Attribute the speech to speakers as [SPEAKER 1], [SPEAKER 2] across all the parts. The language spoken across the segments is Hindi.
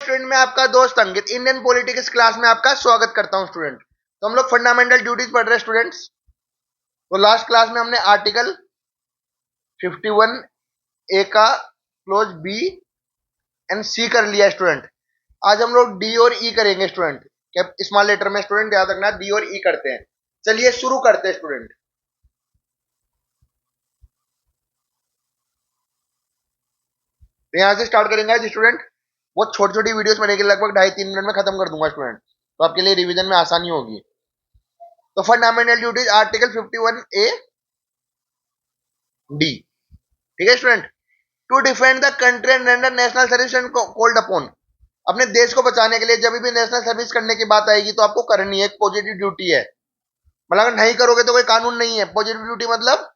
[SPEAKER 1] स्टूडेंट मैं आपका दोस्त अंकित इंडियन पॉलिटिक्स क्लास में आपका स्वागत करता हूं स्टूडेंट। तो हम लोग फंडामेंटल ड्यूटीज पढ़ रहे हैं स्टूडेंट्स। तो लास्ट क्लास में हमने आर्टिकल 51 ए का क्लोज बी एंड सी कर लिया स्टूडेंट। आज हम लोग डी और ई करेंगे स्टूडेंट। कैप स्मॉल लेटर में स्टूडेंट याद रखना, डी और ई करते हैं। चलिए शुरू करते हैं स्टूडेंट। तो यहाँ से स्टार्ट करेंगे आज स्टूडेंट। बहुत छोटी छोटी वीडियोस बनेगी, लगभग 2.5-3 मिनट में खत्म कर दूंगा स्टूडेंट, तो आपके लिए रिवीजन में आसानी होगी। तो fundamental duties article 51 A D, ठीक है student. To defend the country and render national service and called upon. अपने देश को बचाने के लिए जब भी नेशनल सर्विस करने की बात आएगी तो आपको करनी है, एक पॉजिटिव ड्यूटी है। मतलब अगर नहीं करोगे तो कोई कानून नहीं है। पॉजिटिव ड्यूटी मतलब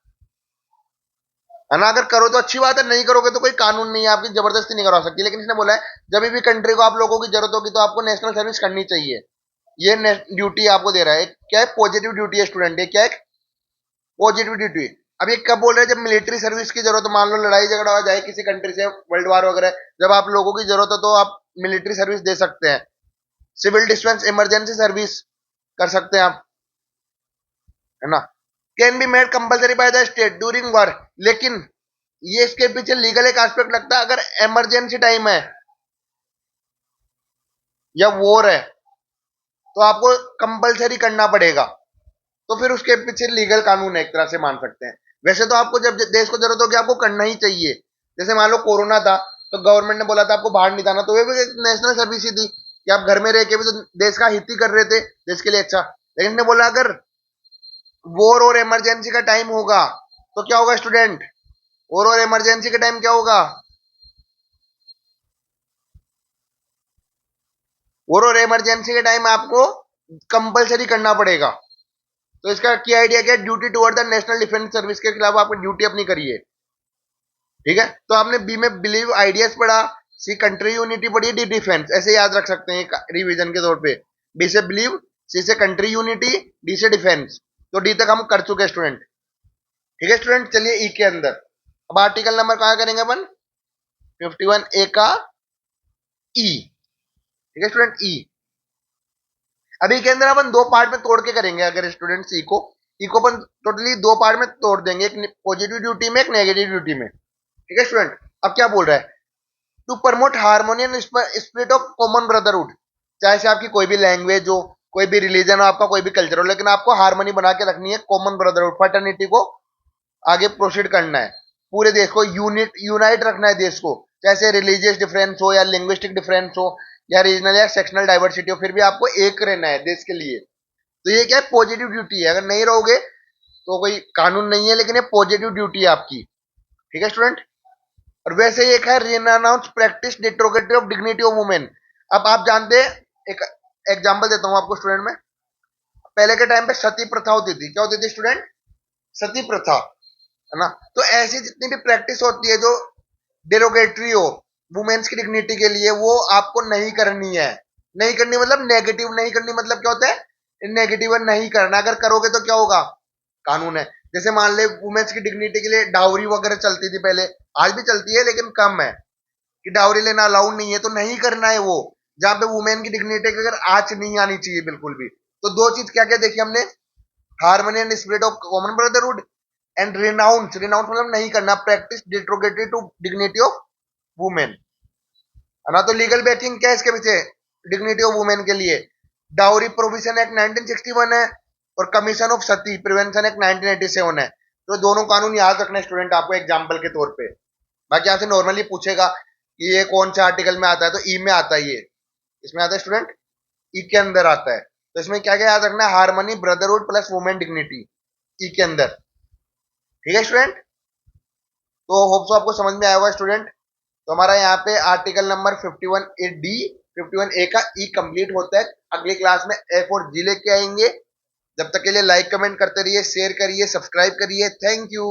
[SPEAKER 1] है ना, अगर करो तो अच्छी बात है, नहीं करोगे तो कोई कानून नहीं है, आपकी जबरदस्ती नहीं करवा सकती। लेकिन इसने बोला है जब भी कंट्री को आप लोगों की जरूरत होगी तो आपको नेशनल सर्विस करनी चाहिए। ये ड्यूटी आपको दे रहा है। क्या है? पॉजिटिव ड्यूटी है स्टूडेंट। ये क्या है? Positive duty. अब ये कब बोल रहे हैं? जब मिलिट्री सर्विस की जरूरत, मान लो लड़ाई झगड़ा हो जाए किसी कंट्री से, वर्ल्ड वार वगैरह, जब आप लोगों की जरूरत हो तो आप मिलिट्री सर्विस दे सकते हैं। सिविल डिफेंस इमरजेंसी सर्विस कर सकते हैं आप, है ना। Can be made compulsory by the state during war. लेकिन ये इसके पीछे लीगल एक एस्पेक्ट लगता है। अगर इमरजेंसी टाइम है या वॉर है तो आपको कंपलसरी करना पड़ेगा। तो फिर उसके पीछे लीगल कानून है, एक तरह से मान सकते हैं। वैसे तो आपको जब देश को जरूरत होगी आपको करना ही चाहिए। जैसे मान लो कोरोना था तो गवर्नमेंट ने बोला था आपको बाहर नहीं जाना, तो वे भी एक नेशनल सर्विस ही थी कि आप घर में रह के भी तो देश का हित ही कर रहे थे, देश के लिए अच्छा। लेकिन ने बोला अगर वॉर और इमरजेंसी का टाइम होगा तो क्या होगा स्टूडेंट? वॉर और इमरजेंसी के टाइम क्या होगा? वॉर और इमरजेंसी के टाइम आपको कंपलसरी करना पड़ेगा। तो इसका की आइडिया क्या है? Duty toward the national defence service के खिलाफ आपको ड्यूटी अपनी करिए, ठीक है। तो आपने बी में बिलीव आइडियाज पढ़ा, सी कंट्री यूनिटी पढ़ी, डी डिफेंस, ऐसे याद रख सकते हैं रिवीजन के तौर पे। बी से बिलीव, सी से कंट्री यूनिटी, डी से डिफेंस। तो डी तक हम कर चुके हैं स्टूडेंट, ठीक है स्टूडेंट। चलिए ई के अंदर अब आर्टिकल नंबर कहा करेंगे अपन? 51 ए का ई, ठीक है स्टूडेंट। ई अभी के अंदर अपन दो पार्ट में तोड़ के करेंगे। अगर स्टूडेंट ई को अपन टोटली दो पार्ट में तोड़ देंगे, एक पॉजिटिव ड्यूटी में, एक नेगेटिव ड्यूटी में, ठीक है स्टूडेंट। अब क्या बोल रहा है? To promote harmony and spirit of common brotherhood. चाहे से आपकी कोई भी लैंग्वेज हो, कोई भी रिलीजन हो, आपका कोई भी कल्चर हो, लेकिन आपको हार्मनी बना के रखनी है, कॉमन ब्रदरहुड फर्टर्निटी को आगे प्रोसीड करना है। पूरे देश को यूनाइट रखना है देश को, चाहे रिलीजियस डिफरेंस हो या लिंग्विस्टिक डिफरेंस हो या रीजनल या सेक्शनल डाइवर्सिटी हो, फिर भी आपको एक रहना है देश के लिए। तो ये क्या है? पॉजिटिव ड्यूटी है। अगर नहीं रहोगे तो कोई कानून नहीं है, लेकिन ये पॉजिटिव ड्यूटी है आपकी, ठीक है स्टूडेंट। और वैसे ही एक है renounce practice derogative of dignity of women. अब आप जानते हैं, एक एग्जांपल देता हूं आपको स्टूडेंट में। पहले के टाइम पे सती प्रथा होती थी। क्या होती थी स्टूडेंट? सती प्रथा, है ना। तो ऐसी जितनी भी प्रैक्टिस होती है जो डेरोगेटरी हो वुमेन्स की डिग्निटी के लिए, वो आपको नहीं करनी है। नहीं करनी मतलब नेगेटिव नहीं करनी, मतलब क्या होता है? नेगेटिव नहीं करना। अगर करोगे तो क्या होगा? कानून है। जैसे मान ले वुमेन्स की डिग्निटी के लिए डाउरी वगैरह चलती थी पहले, आज भी चलती है लेकिन कम है, कि डाउरी लेना अलाउड नहीं है, तो नहीं करना है वो। जहां पे वुमेन की डिग्निटी की अगर आंच नहीं आनी चाहिए बिल्कुल भी। तो दो चीज क्या क्या देखी हमने? Harmony and spirit of common brotherhood and renounce. Renounce मतलब नहीं करना, practice derogatory to dignity of women, है ना। तो लीगल बैकिंग क्या है इसके पीछे? डिग्निटी ऑफ वुमेन के लिए डाउरी प्रोविजन एक्ट 1961 है और commission of Sati prevention act 1987 है। तो दोनों कानून याद रखना स्टूडेंट आपको एग्जांपल के तौर पे। बाकी यहाँ से नॉर्मली पूछेगा कि ये कौन से आर्टिकल में आता है, तो ई में आता है। ये इसमें आता है स्टूडेंट, ई के अंदर आता है। तो इसमें क्या क्या याद रखना है? Harmony, brotherhood plus women dignity, E के अंदर, ठीक है स्टूडेंट। तो होप सो आपको समझ में आया होगा स्टूडेंट। तो हमारा यहाँ पे आर्टिकल नंबर 51 ए डी, 51 ए का ई कंप्लीट होता है। अगली क्लास में एफ और जी लेके आएंगे। जब तक के लिए लाइक कमेंट करते रहिए, शेयर करिए, सब्सक्राइब करिए। Thank you.